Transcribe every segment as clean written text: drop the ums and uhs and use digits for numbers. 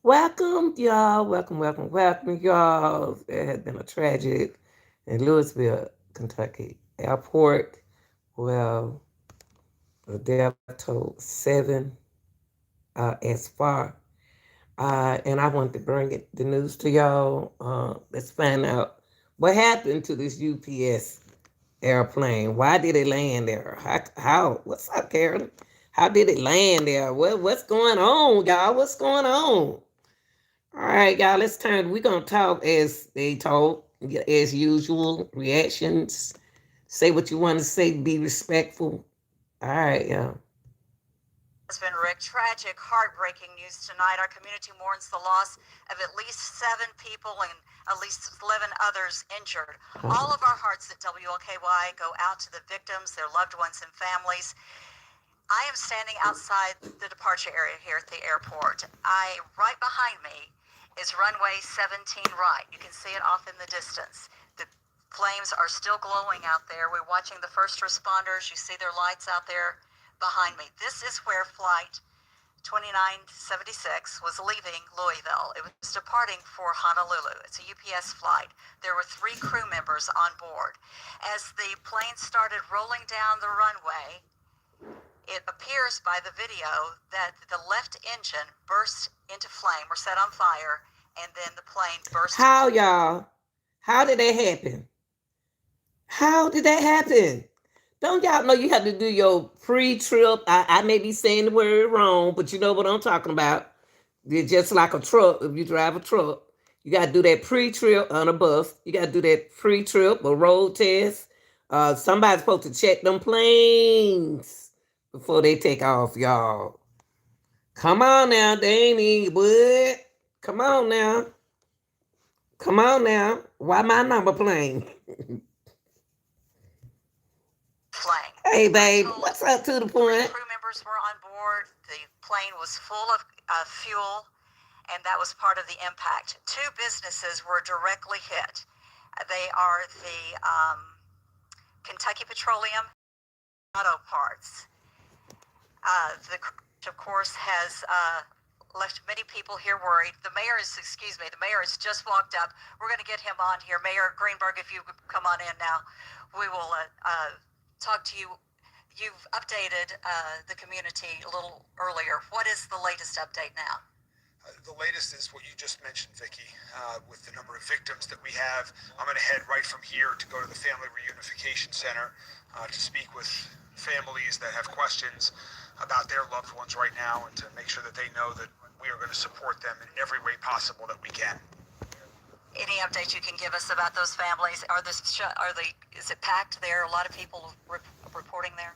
Welcome, y'all. Welcome, y'all. There has been a tragedy in Louisville, Kentucky airport. Well, the death toll seven as far. And I want to bring the news to y'all. Let's find out what happened to this UPS airplane. Why did it land there? How what's up, Karen? How did it land there? What's going on, y'all? What's going on? All right, y'all, let's turn. We're going to talk as they talk, as usual, reactions. Say what you want to say, be respectful. All right, y'all. Has been Rick. Tragic, heartbreaking news tonight. Our community mourns the loss of at least 7 people and at least 11 others injured. All of our hearts at WLKY go out to the victims, their loved ones, and families. I am standing outside the departure area here at the airport. Right behind me is runway 17 right. You can see it off in the distance. The flames are still glowing out there. We're watching the first responders. You see their lights out there behind me. This is where flight 2976 was leaving Louisville. It was departing for Honolulu. It's a UPS flight. There were 3 crew members on board. As the plane started rolling down the runway, it appears by the video that the left engine burst into flame or set on fire, and then the plane burst. How, y'all? How did that happen? How did that happen? Don't y'all know you have to do your pre-trip? I may be saying the word wrong, but you know what I'm talking about. It's just like a truck. If you drive a truck, you got to do that pre-trip on a bus. You got to do that pre-trip or road test. Somebody's supposed to check them planes before they take off, y'all. Come on now, they ain't even wood. Come on now. Come on now. Why my number plane? Flame. Hey, babe, what's up to the point? Crew members were on board. The plane was full of fuel, and that was part of the impact. 2 businesses were directly hit. They are the Kentucky Petroleum Auto Parts. The crash, of course, has left many people here worried. The mayor has just walked up. We're going to get him on here. Mayor Greenberg, if you come on in now, we will talk to you. You've updated the community a little earlier. What is the latest update now? The latest is what you just mentioned, Vicki, with the number of victims that we have. I'm going to head right from here to go to the Family Reunification Center to speak with families that have questions about their loved ones right now and to make sure that they know that we are going to support them in every way possible that we can. Any updates you can give us about those families? Is it packed there? A lot of people reporting there?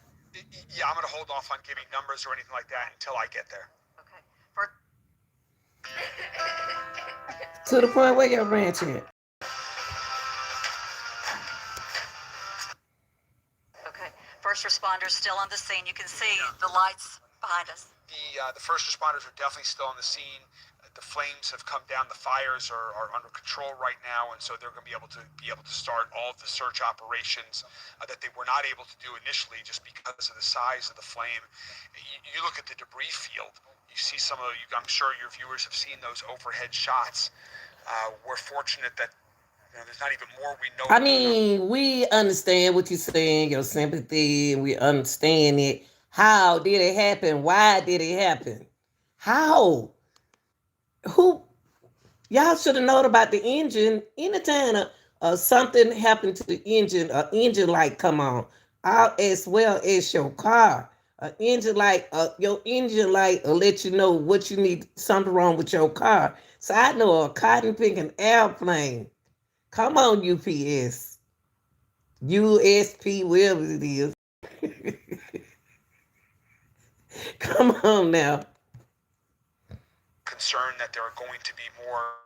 Yeah, I'm going to hold off on giving numbers or anything like that until I get there. Okay. To the point where your ranch at? Okay. First responders still on the scene. You can see the lights behind us. The first responders are definitely still on the scene. The flames have come down. The fires are under control right now, and so they're going to be able to start all of the search operations that they were not able to do initially just because of the size of the flame. You look at the debris field. You see some of you. I'm sure your viewers have seen those overhead shots. We're fortunate that there's not even more we know. I mean, we understand what you're saying, your sympathy, and we understand it. How did it happen? Why did it happen? How? Who? Y'all should have known about the engine. Anytime something happened to the engine, engine light come on, as well as your car. Your engine light will let you know what you need, something wrong with your car. So I know a cotton picking airplane. Come on, UPS. USP, whatever it is. Come on now. Concerned that there are going to be more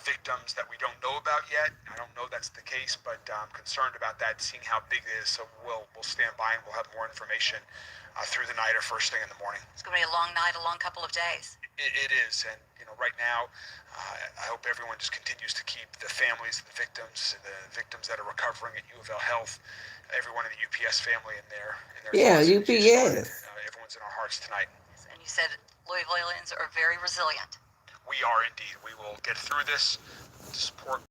victims that we don't know about yet. I don't know that's the case, but I'm concerned about that, seeing how big it is. So we'll stand by and we'll have more information through the night or first thing in the morning. It's going to be a long night, a long couple of days. It is, and right now, I hope everyone just continues to keep the families of the victims that are recovering at U of L Health, everyone in the UPS family in their Yeah, thoughts. UPS. Everyone's in our hearts tonight. And you said Louisvillians are very resilient. We are indeed. We will get through this to support.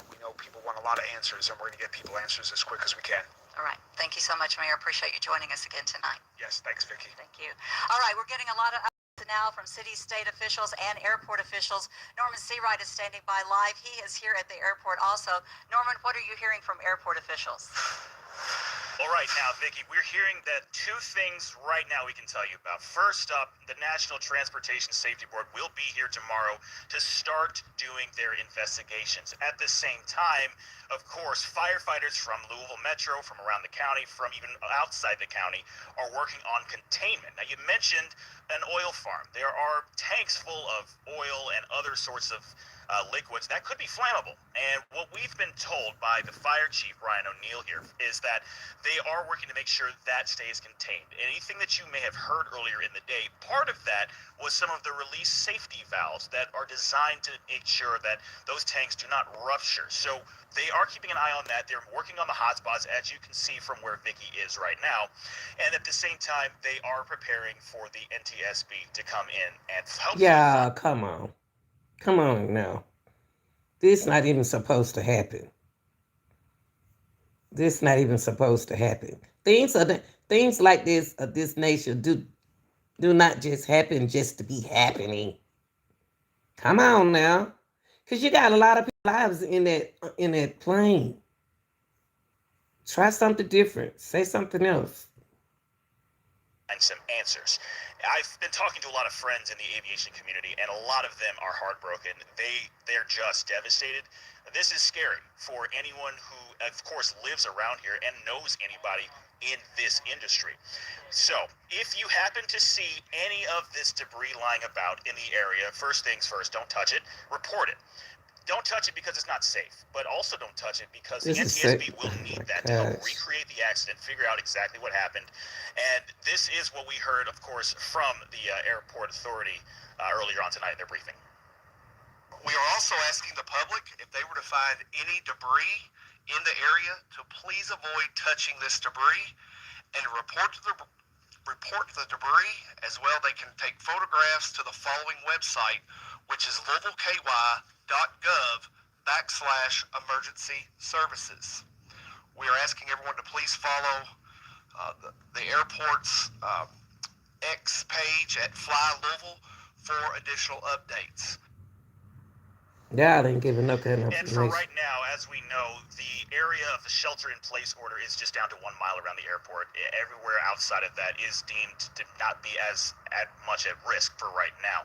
We know people want a lot of answers, and we're going to get people answers as quick as we can. All right. Thank you so much, Mayor. Appreciate you joining us again tonight. Yes, thanks, Vicki. Thank you. All right, we're getting a lot of updates now from city, state officials, and airport officials. Norman Seawright is standing by live. He is here at the airport also. Norman, what are you hearing from airport officials? All right, now, Vicki, we're hearing that two things right now we can tell you about. First up, the National Transportation Safety Board will be here tomorrow to start doing their investigations. At the same time, of course, firefighters from Louisville Metro, from around the county, from even outside the county, are working on containment. Now, you mentioned an oil farm. There are tanks full of oil and other sorts of liquids that could be flammable. And what we've been told by the fire chief, Ryan O'Neill, here is that they are working to make sure that stays contained. Anything that you may have heard earlier in the day, part of that was some of the release safety valves that are designed to make sure that those tanks do not rupture. So they are keeping an eye on that. They're working on the hotspots, as you can see from where Vicki is right now. And at the same time, they are preparing for the NTSB to come in and help. Yeah, come on. Come on now. This not even supposed to happen. This not even supposed to happen. Things like this of this nature do not just happen just to be happening. Come on now. Cause you got a lot of people's lives in that plane. Try something different. Say something else. And some answers. I've been talking to a lot of friends in the aviation community, and a lot of them are heartbroken. They're just devastated. This is scary for anyone who, of course, lives around here and knows anybody in this industry. So, if you happen to see any of this debris lying about in the area, first things first, don't touch it. Report it. Don't touch it because it's not safe, but also don't touch it because the NTSB will need that to help recreate the accident, figure out exactly what happened. And this is what we heard, of course, from the airport authority earlier on tonight in their briefing. We are also asking the public, if they were to find any debris in the area, to please avoid touching this debris and report the debris. As well, they can take photographs to the following website, which is louisvilleky.gov/emergency services. We are asking everyone to please follow the airport's X page at Fly Louisville for additional updates. Yeah, I didn't give no kind of information. And for right now, as we know, the area of the shelter-in-place order is just down to 1 mile around the airport. Everywhere outside of that is deemed to not be as much at risk for right now.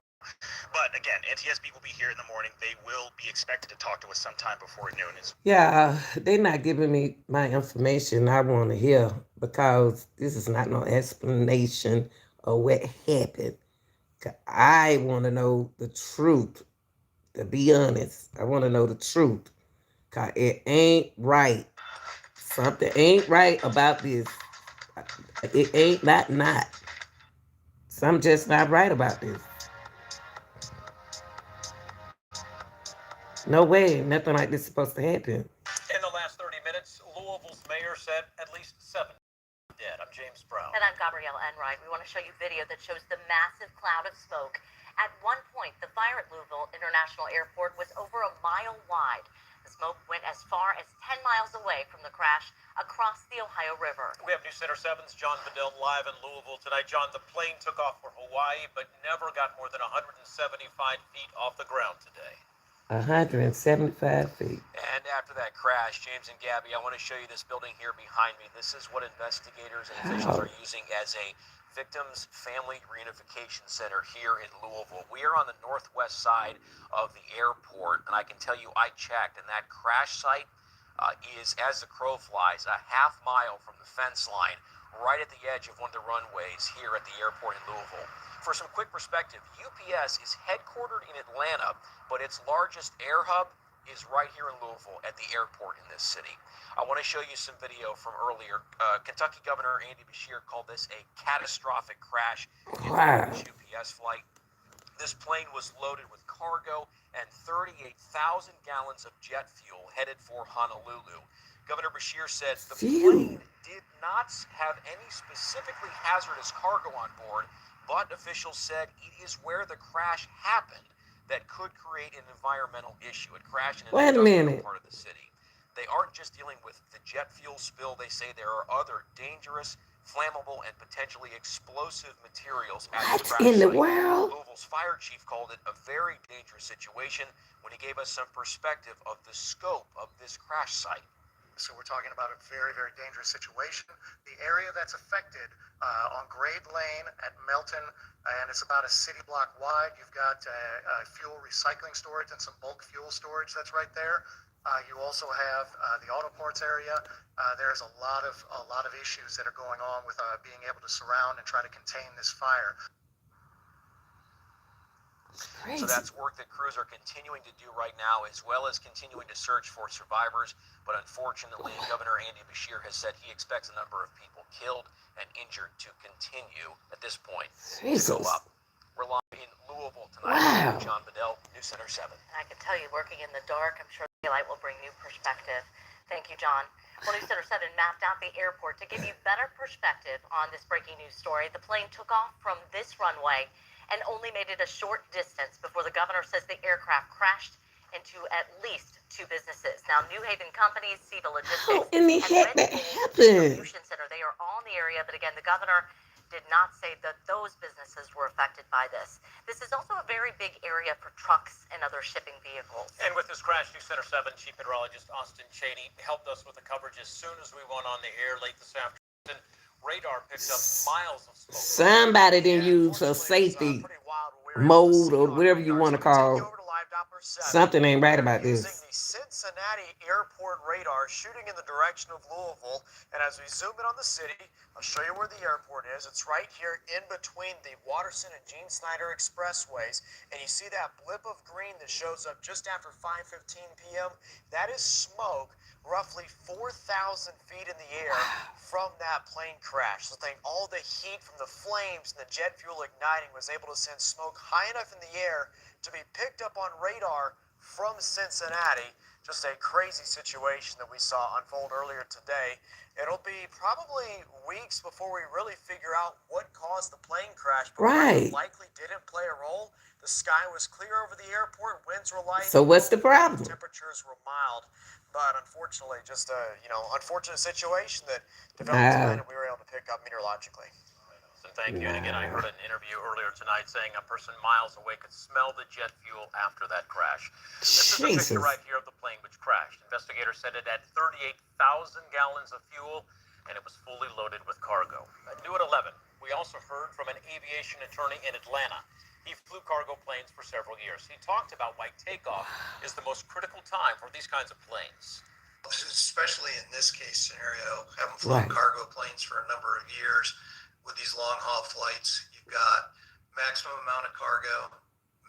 But again, NTSB will be here in the morning. They will be expected to talk to us sometime before noon. Yeah, they're not giving me my information I want to hear because this is not no explanation of what happened. I want to know the truth. To be honest, I want to know the truth. Cause it ain't right. Something ain't right about this. It ain't not. Something just not right about this. No way, nothing like this is supposed to happen. In the last 30 minutes, Louisville's mayor said at least 7 dead. I'm James Brown. And I'm Gabrielle Enright. We want to show you video that shows the massive cloud of smoke. At one point, the fire at Louisville International Airport was over a mile wide. The smoke went as far as 10 miles away from the crash across the Ohio River. We have News Center 7's John Bedell live in Louisville tonight. John, the plane took off for Hawaii, but never got more than 175 feet off the ground today. 175 feet. And after that crash, James and Gabby, I want to show you this building here behind me. This is what investigators and officials are using as a Victims Family Reunification Center here in Louisville. We are on the northwest side of the airport, and I can tell you I checked, and that crash site is, as the crow flies, a half mile from the fence line, right at the edge of one of the runways here at the airport in Louisville. For some quick perspective, UPS is headquartered in Atlanta, but its largest air hub is right here in Louisville at the airport in this city. I want to show you some video from earlier. Kentucky Governor Andy Beshear called this a catastrophic crash in the UPS flight. This plane was loaded with cargo and 38,000 gallons of jet fuel headed for Honolulu. Governor Beshear said the plane did not have any specifically hazardous cargo on board, but officials said it is where the crash happened. that could create an environmental issue. It crashed in an Wait a industrial minute. part of the city. They aren't just dealing with the jet fuel spill. They say there are other dangerous, flammable, and potentially explosive materials at the What crash in the site. world? Louisville's fire chief called it a very dangerous situation when he gave us some perspective of the scope of this crash site. So we're talking about a very, very dangerous situation. The area that's affected on Grade Lane at Melton, and it's about a city block wide. You've got fuel recycling storage and some bulk fuel storage that's right there. You also have the auto parts area. There's a lot of issues that are going on with being able to surround and try to contain this fire. So that's work that crews are continuing to do right now, as well as continuing to search for survivors. But unfortunately, Governor Andy Beshear has said he expects a number of people killed and injured to continue at this point to go up. We're live in Louisville tonight. Wow. John Bedell, News Center 7. I can tell you, working in the dark, I'm sure the light will bring new perspective. Thank you, John. Well, News Center 7 mapped out the airport to give you better perspective on this breaking news story. The plane took off from this runway and only made it a short distance before the governor says the aircraft crashed into at least 2 businesses. Now, New Haven companies, Siva Logistics, How in the heck that happened? Distribution Center, they are all in the area. But again, the governor did not say that those businesses were affected by this. This is also a very big area for trucks and other shipping vehicles. And with this crash, News Center 7 Chief Meteorologist Austin Cheney helped us with the coverage as soon as we went on the air late this afternoon. Radar picked up miles of smoke. Somebody didn't use a safety mode or whatever you want to call. Something ain't right about using this. the Cincinnati airport radar shooting in the direction of Louisville. And as we zoom in on the city, I'll show you where the airport is. It's right here in between the Watterson and Gene Snyder expressways. And you see that blip of green that shows up just after 5:15 p.m.? That is smoke roughly 4,000 feet in the air from that plane crash. So think all the heat from the flames and the jet fuel igniting was able to send smoke high enough in the air to be picked up on radar from Cincinnati. Just a crazy situation that we saw unfold earlier today. It'll be probably weeks before we really figure out what caused the plane crash. But Right. likely didn't play a role. The sky was clear over the airport. Winds were light. So what's the problem? Temperatures were mild. But unfortunately, just a unfortunate situation that developed tonight and we were able to pick up meteorologically. And thank you. And again, I heard an interview earlier tonight saying a person miles away could smell the jet fuel after that crash. This is the picture right here of the plane which crashed. Investigators said it had 38,000 gallons of fuel and it was fully loaded with cargo. New at 11, we also heard from an aviation attorney in Atlanta. He flew cargo planes for several years. He talked about why takeoff is the most critical time for these kinds of planes. Especially in this case scenario, having flown cargo planes for a number of years, with these long haul flights, you've got maximum amount of cargo,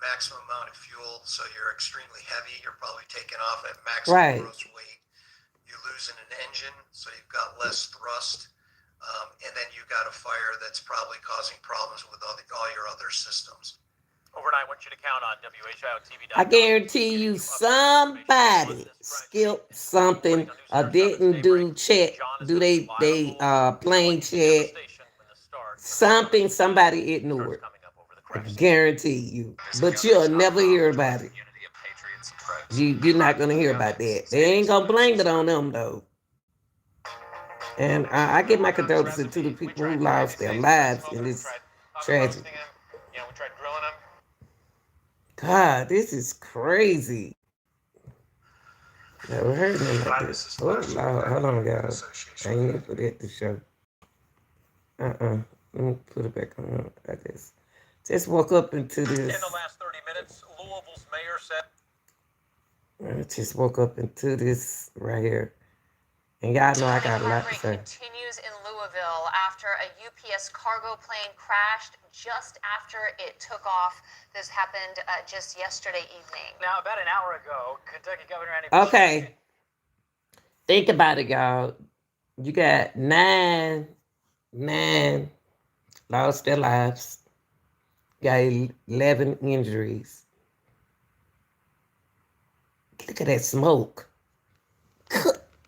maximum amount of fuel, so you're extremely heavy. You're probably taking off at maximum gross weight. You're losing an engine, so you've got less thrust, and then you've got a fire that's probably causing problems with all your other systems. Overnight, I want you to count on WHIO-TV.com. I guarantee you somebody skipped something or didn't do they plane check. Something somebody ignored. I guarantee you. But you'll never hear about it. You're not going to hear about that. They ain't going to blame it on them, though. And I give my condolences to the people who lost their lives in this tragedy. We tried grilling them. God, this is crazy. Never heard nothing like this. Oh, Lord. Hold on, guys. I ain't even put it to show. Let me put it back on. I just woke up into this. In the last 30 minutes, Louisville's mayor said. I just woke up into this right here. And y'all know I got a lot to say. Continues in Louisville after a UPS cargo plane crashed just after it took off. This happened just yesterday evening. Now, about an hour ago, Kentucky Governor Andy Okay. Think about it, y'all. You got nine lost their lives. Got 11 injuries. Look at that smoke.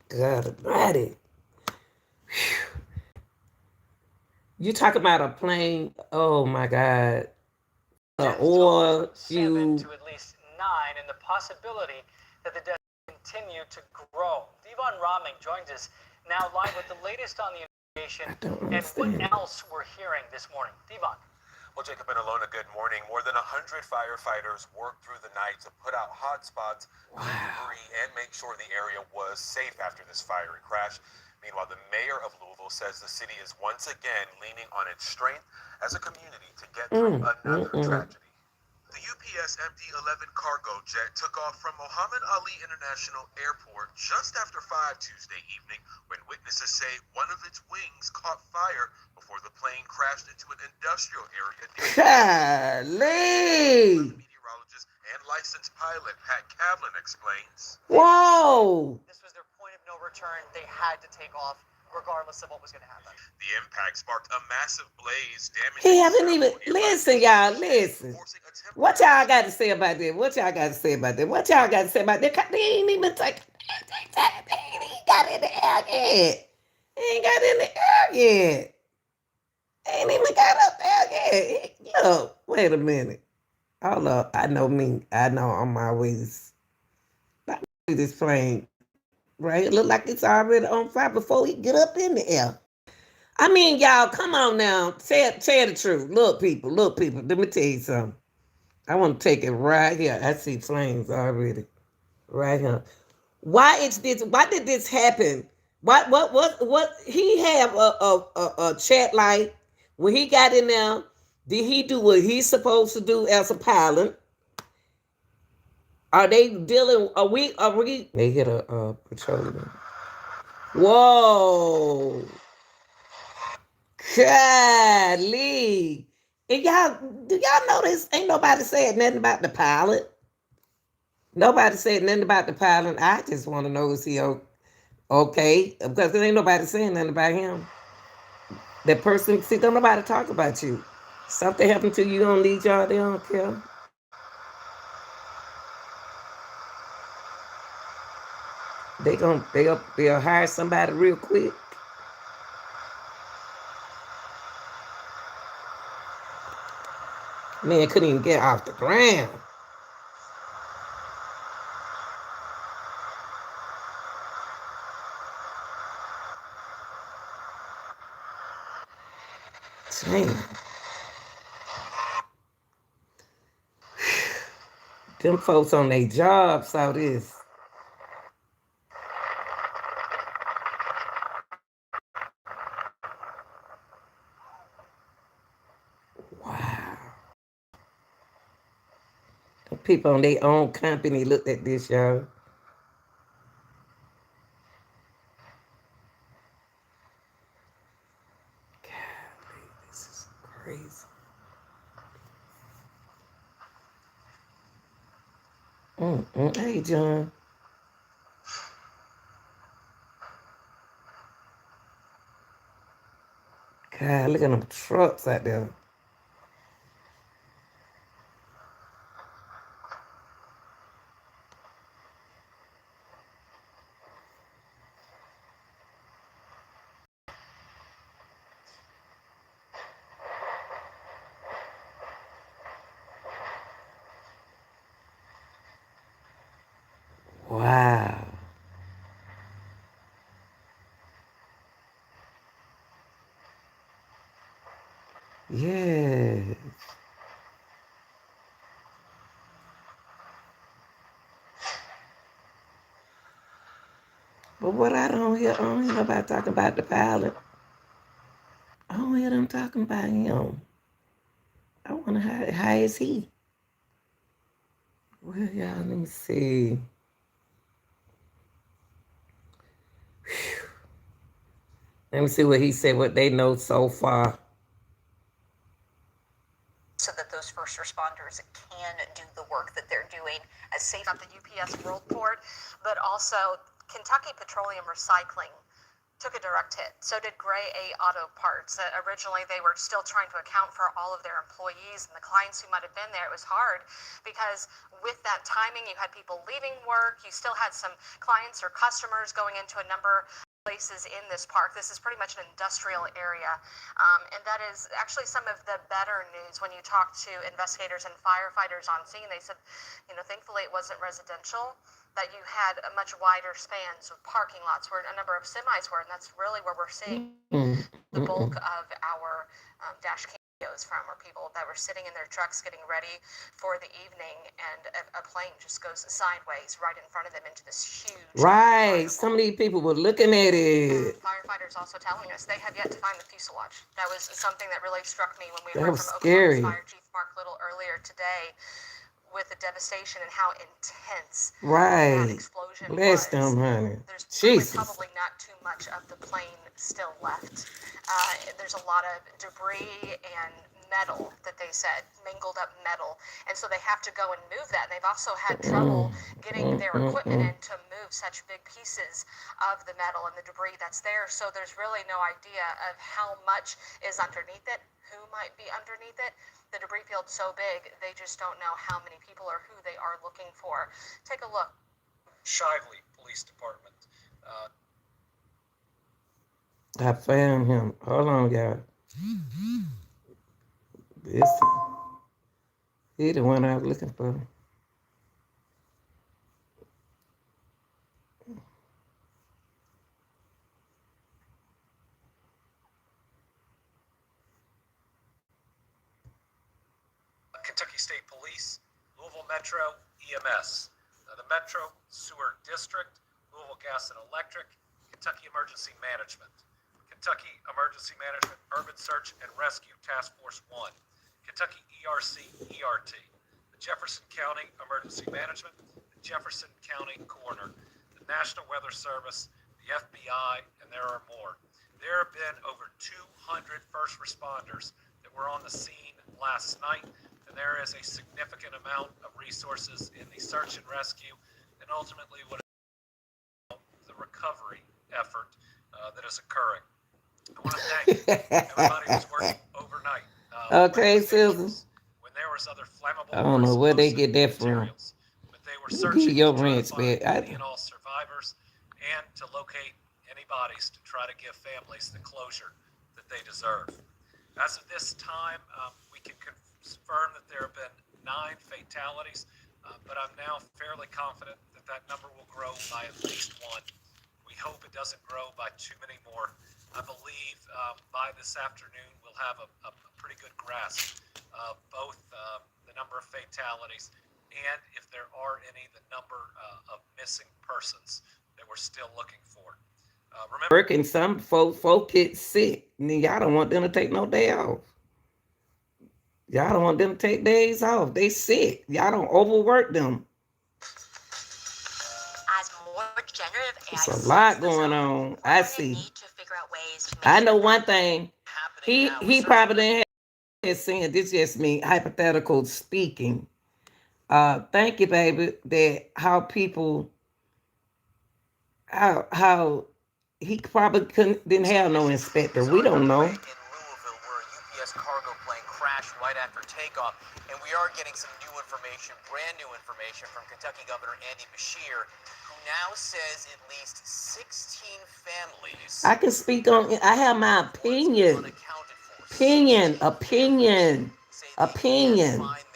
God almighty. You talk about a plane. Oh my God. or seven you. to at least 9, and the possibility that the deaths continue to grow. Devon Roming joins us now live with the latest on the investigation and what else we're hearing this morning. Devon. Well, Jacob and Alona, good morning. More than 100 firefighters worked through the night to put out hot spots, clear debris, and make sure the area was safe after this fiery crash. Meanwhile, the mayor of Louisville says the city is once again leaning on its strength as a community to get through another tragedy. The UPS MD-11 cargo jet took off from Muhammad Ali International Airport just after 5 Tuesday evening when witnesses say one of its wings caught fire before the plane crashed into an industrial area near Golly. meteorologist and licensed pilot Pat Kavlin explains. Whoa. This was their point of no return. They had to take off regardless of what was going to happen. The impact sparked a massive blaze, damaging. He haven't even listen, y'all. Listen. What y'all got to say about that? What y'all got to say about that? What y'all got to say about that? They ain't even take. They ain't got in the air yet. They ain't got in the air yet. They ain't even got up there yet. Look, wait a minute. Hold up. I know me. I know on my ways. This plane, right? It look like it's already on fire before he get up in the air. I mean, y'all, come on now. Say the truth. Look, people. Let me tell you something. I want to take it right here. I see flames already. Right here. Why did this happen? What he have a chat light when he got in there? Did he do what he's supposed to do as a pilot? Are they dealing? Are we? They hit a petroleum. Whoa. Golly. And y'all, do y'all notice ain't nobody said nothing about the pilot? Nobody said nothing about the pilot. I just want to know is he okay? Because there ain't nobody saying nothing about him. That person, see, don't nobody talk about you. Something happened to you, you don't need y'all, they don't care. They'll hire somebody real quick. Man couldn't even get off the ground. Damn. Them folks on their job saw this. Wow. The people on their own company looked at this, y'all. Golly, this is crazy. Hey, John. God, look at them trucks out there. Wow. Yes. But what I don't hear nobody talking about the pilot. I don't hear them talking about him. I wonder how is he? Well, y'all, let me see. Whew. Let me see what he said, what they know so far. So that those first responders can do the work that they're doing as safe at the UPS Worldport, but also Kentucky Petroleum Recycling took a direct hit. So did Gray A Auto Parts. Originally, they were still trying to account for all of their employees and the clients who might have been there. It was hard because with that timing, you had people leaving work. You still had some clients or customers going into a number places in this park. This is pretty much an industrial area, and that is actually some of the better news. When you talk to investigators and firefighters on scene, they said, thankfully it wasn't residential, that you had a much wider spans of parking lots where a number of semis were, and that's really where we're seeing the bulk of our dash cams from, or people that were sitting in their trucks getting ready for the evening, and a plane just goes sideways right in front of them into this huge Right. Some of these people were looking at it. Firefighters also telling us they have yet to find the fuselage. That was something that really struck me when we That heard was from scary. Oklahoma's Fire Chief Mark Little earlier today, with the devastation and how intense that Right. explosion Bless was. them, honey. There's Jesus. probably not too much of the plane still left. There's a lot of debris and metal that they said, mingled up metal, and so they have to go and move that. And they've also had trouble getting their equipment in to move such big pieces of the metal and the debris that's there. So there's really no idea of how much is underneath it, who might be underneath it. The debris field's so big, they just don't know how many people or who they are looking for. Take a look. Shively Police Department. I found him. Hold on, y'all. This, he the one I was looking for. Kentucky State Police, Louisville Metro, EMS, the Metro Sewer District, Louisville Gas and Electric, Kentucky Emergency Management, Kentucky Emergency Management Urban Search and Rescue Task Force 1, Kentucky ERC ERT, the Jefferson County Emergency Management, the Jefferson County Coroner, the National Weather Service, the FBI, and there are more. There have been over 200 first responders that were on the scene last night, and there is a significant amount of resources in the search and rescue, and ultimately what is the recovery effort that is occurring. I want to thank everybody who's working overnight. Okay, Susan. When there was other flammable, I don't know where they get that from. but they were You searching get your to try to rents find back. any and all survivors, and to locate any bodies to try to give families the closure that they deserve. As of this time, we can confirm that there have been 9 fatalities, but I'm now fairly confident that that number will grow by at least 1. We hope it doesn't grow by too many more. I believe by this afternoon we'll have a pretty good grasp of both the number of fatalities and, if there are any, the number of missing persons that we're still looking for. Remember, Working, some folk get sick, and then y'all don't want them to take no day off. Y'all don't want them to take days off. They sick. Y'all don't overwork them. As more generative AI There's a lot going on. I see. need to figure out ways to make I know one thing. He probably didn't have saying this, just me hypothetical speaking. Thank you, baby. That how people how he probably didn't have no inspector. We don't know. In Louisville, where a UPS cargo plane crashed right after takeoff, and we are getting some new information, brand new information from Kentucky Governor Andy Beshear, who now says at least 16 families. I can speak on. I have my opinion. Opinion. Find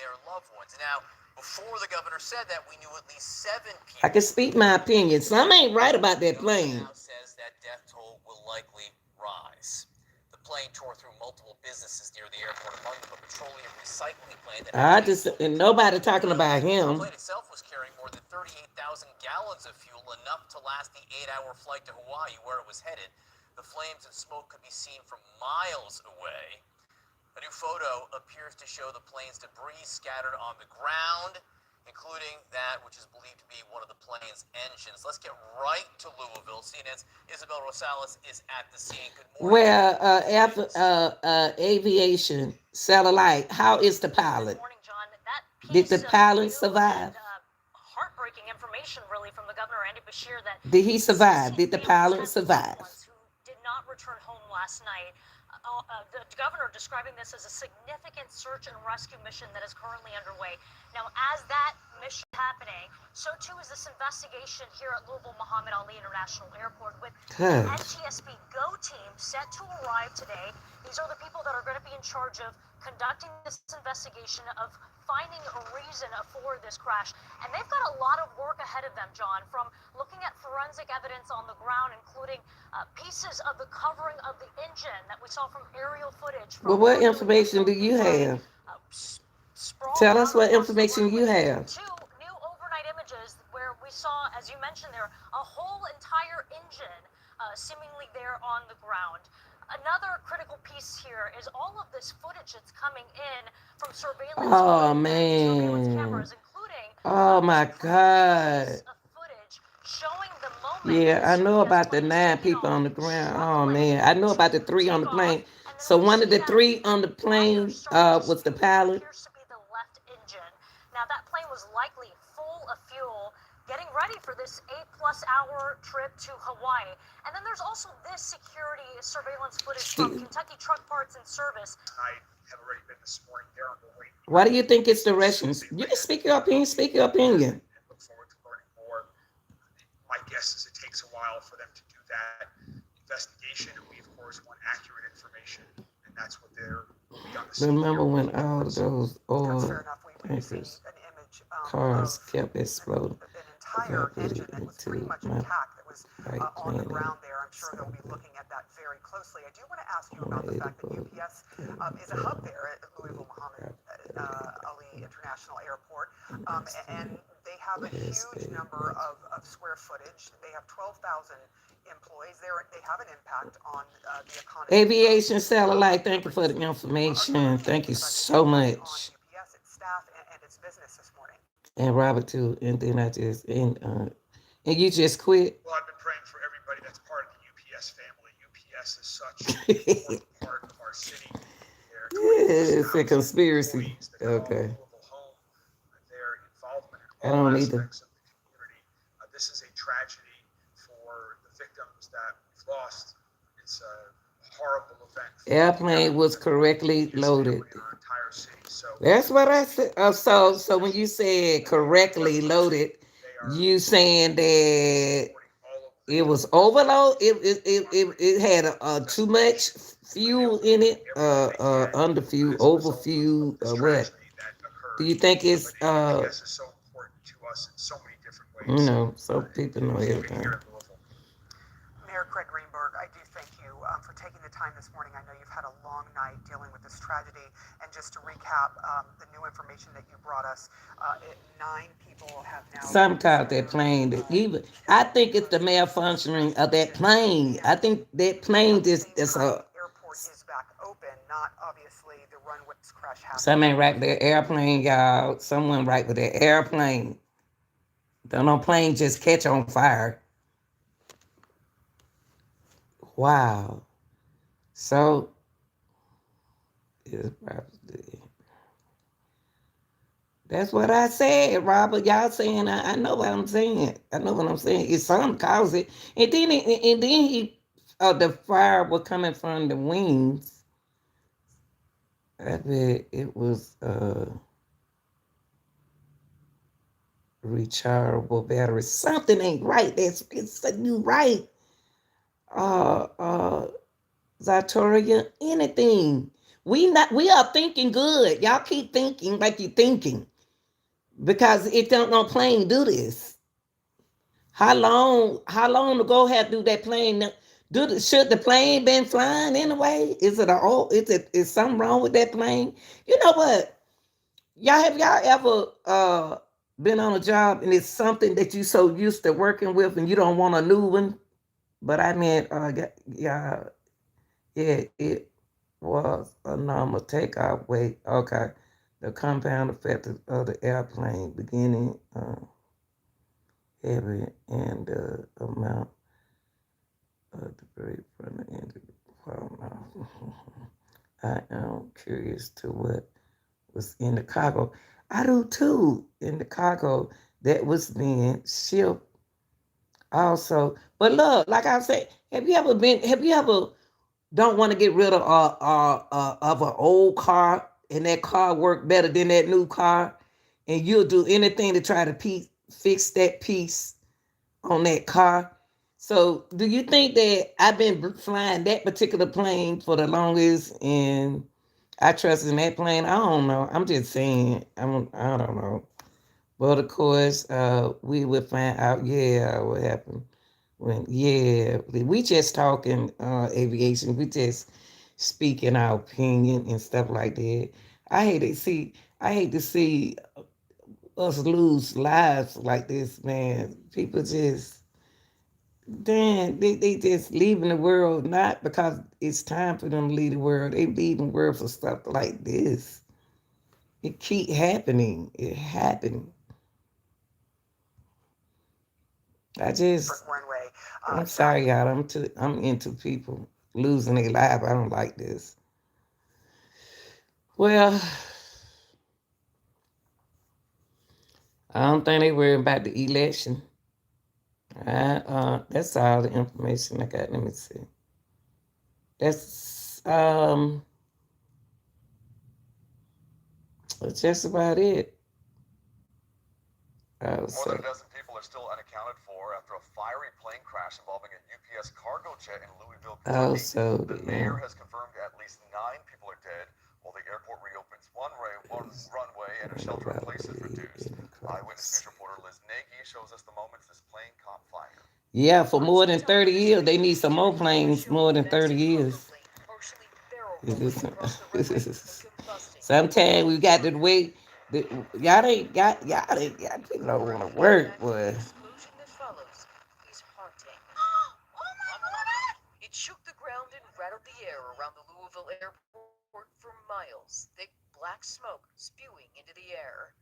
their loved ones. Now, before the governor said that, we knew at least 7 people. I can speak my opinion. Some ain't right about that plane. Now says that death toll will likely rise. The plane tore through multiple businesses near the airport, among them a petroleum recycling plant. And nobody talking about him. The plane itself was carrying more than 38,000 gallons of fuel, enough to last the 8-hour flight to Hawaii, where it was headed. The flames and smoke could be seen from miles away. A new photo appears to show the plane's debris scattered on the ground, including that which is believed to be one of the plane's engines. Let's get right to Louisville. CNN's Isabel Rosales is at the scene. Good morning. Well, aviation, satellite, how is the pilot? Good morning, John. That Did the pilot survive? Heartbreaking information, really, from the governor, Andy Beshear, that Did he survive? Did the pilot survive? who did not return home last night. the governor describing this as a significant search and rescue mission that is currently underway. Now, as that mission is happening, so too is this investigation here at Louisville Muhammad Ali International Airport with an NTSB GO team set to arrive today. These are the people that are going to be in charge of conducting this investigation, of finding a reason for this crash. And they've got a lot of work ahead of them, John, from looking at forensic evidence on the ground, including pieces of the covering of the engine that we saw from aerial footage. Well, what information do you have? Tell us what information you have. Two new overnight images where we saw, as you mentioned there, a whole entire engine seemingly there on the ground. Another critical piece here is all of this footage that's coming in from surveillance, surveillance cameras, including my God. footage showing the moment. Yeah, I know about the 9 people on the ground. Oh man, I know about the 3 on the plane. So one of the 3 on the plane was the pilot. Appears to be the left engine. Now that plane was likely full of fuel, getting ready for this 8+ hour trip to Hawaii. And then there's also this security surveillance footage from Kentucky Truck Parts and Service. I have already been this morning. They're on the way. Why do you think it's the Russians? You can speak your opinion. Speak your opinion. And look forward to learning more. My guess is it takes a while for them to do that investigation, and we of course want accurate information, and that's what they're. Remember when all of those oil tankers, cars kept exploding? Entire engine that was pretty much intact that was on the ground there. I'm sure they'll be looking at that very closely. I do want to ask you about the fact that UPS is a hub there at Louisville Muhammad Ali International Airport, and they have a huge number of square footage. They have 12,000 employees there. They have an impact on the economy. Aviation Satellite, thank you for the information. Thank you so much. UPS, its staff, and its business this morning. And Robert too, and then I just and you just quit. Well, I've been praying for everybody that's part of the UPS family. UPS is such an important part of our city. It's a conspiracy. Okay. Their involvement I in all don't aspects either. of the community. This is a tragedy for the victims that we've lost. It's a horrible event. Airplane was correctly loaded. In our entire city. So That's what I said. So when you said correctly loaded, you saying that it was overload? It had too much fuel in it, under fuel, over fuel, what? Do you think it's UPS is so important to us in so many different ways. So people know everything. Mayor Craig Greenberg, I do thank you for taking the time this morning. I know you've had a long night dealing with this tragedy. And just to recap the new information that you brought us, 9 people have now... Some called that plane. I think it's the malfunctioning of that plane. I think that plane just is a... Airport is back open, not obviously the runway's crash happened. Something right with their airplane, y'all. Someone right with their airplane. Don't no plane just catch on fire. Wow. So, that's what I said, Robert. Y'all saying I know what I'm saying. I know what I'm saying. It's something cause it. And then the fire was coming from the wings. I bet it was rechargeable battery. Something ain't right. It's a new right. Zatoria, anything. We are thinking good. Y'all keep thinking like you're thinking. Because it don't no plane do this. How long ago had do that plane should the plane been flying anyway? Is something wrong with that plane? You know what? Have y'all ever been on a job and it's something that you so used to working with and you don't want a new one? But I mean, it was a normal takeoff weight. Okay. The compound effect of the airplane beginning heavy and the amount of debris from the engine. I am curious to what was in the cargo. I do too, in the cargo that was being shipped also. But look, like I said, have you ever don't want to get rid of an old car, and that car work better than that new car, and you'll do anything to try to fix that piece on that car. So, do you think that I've been flying that particular plane for the longest, and I trust in that plane? I don't know. I'm just saying. I don't know. But of course, we will find out. Yeah, what happened when? Yeah, we just talking aviation. We just speaking our opinion and stuff like that. I hate to see. I hate to see us lose lives like this, man. People just, damn, they just leaving the world, not because it's time for them to leave the world. They leaving the world for stuff like this. It keep happening. It happening. I just, I'm sorry, y'all. I'm into people losing their life. I don't like this. Well, I don't think they worry about the election. That's all the information I got. Let me see. That's that's just about it. More than a dozen people are still unaccounted for after a fiery plane crash involving a UPS cargo jet in Louisville, Kentucky. The mayor has confirmed at least 9 people are dead, while the airport reopens one runway and a shelter-in-place is reduced. Eyewitness news reporter Liz Nagy shows us the moments this plane caught fire. Yeah, for more than 30 years. They need some more planes, more than 30 years. Sometimes we got to wait. Y'all people don't want to work, boy. It shook the ground and rattled the air around the Louisville airport for miles. Thick black smoke spewing into the air.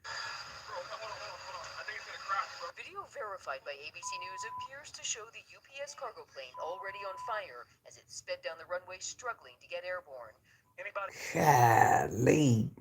Video verified by ABC News appears to show the UPS cargo plane already on fire as it sped down the runway struggling to get airborne. Golly.